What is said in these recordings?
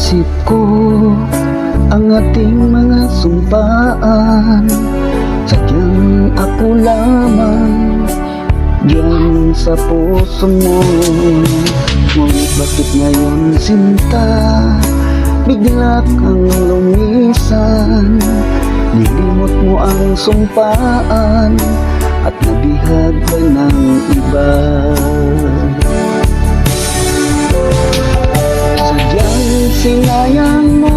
Naisip ko ang ating mga sumpaan, sadyang ako lamang diyan sa puso mo. Ngunit bakit ngayon sinta, bigla kang lumisan? Nilimot mo ang sumpaan at nabihag ka ng iba. Sadyang sinayang mo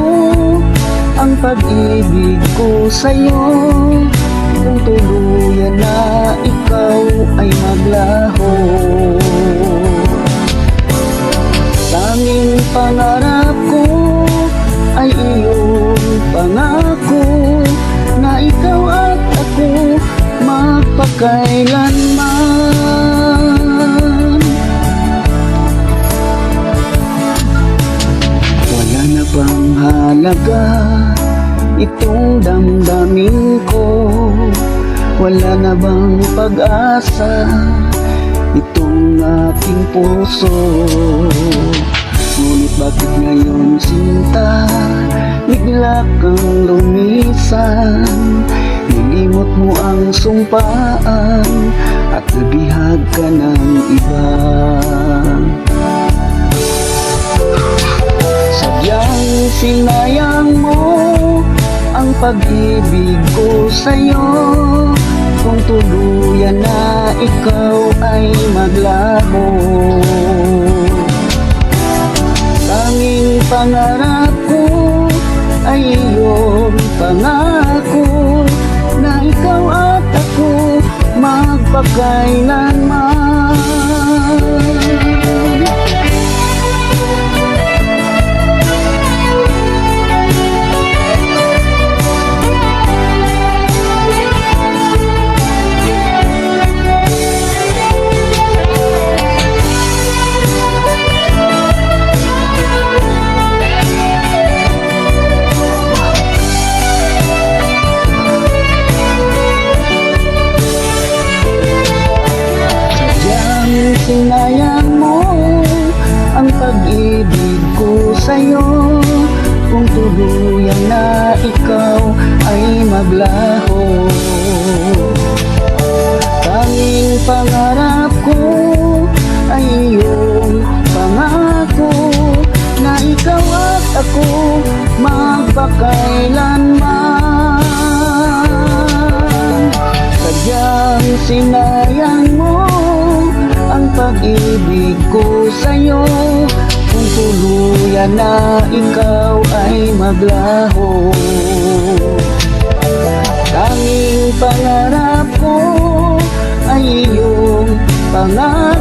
ang pag-ibig ko sa'yo, kung tuluyan na ikaw ay maglaho. Tanging pangarap ko ay iyong pangako, na ikaw at ako magpakailanman. Wala na bang halaga itong damdamin ko? Wala na bang pag-asa itong aking puso? Ngunit bakit ngayon sinta, bigla kang lumisan? Nilimot mo ang sumpaan at nabihag ka ng iba. Sadyang sinayang mo ang pag-ibig ko sa'yo, kung tuluyan na ikaw ay maglaho. Tanging pangarap ko ay iyong pangako, na ikaw at ako magpakailanman. Sinayang mo ang pag-ibig ko sa'yo, kung tuluyan na ikaw ay maglaho. Tanging pangarap ko ay iyong pangako, na ikaw at ako magpakailanman. Sadyang sinayang mo ang pag-ibig ko sa'yo, kung tuluyan na ikaw ay maglaho. Tanging pangarap ko ay iyong pangarap,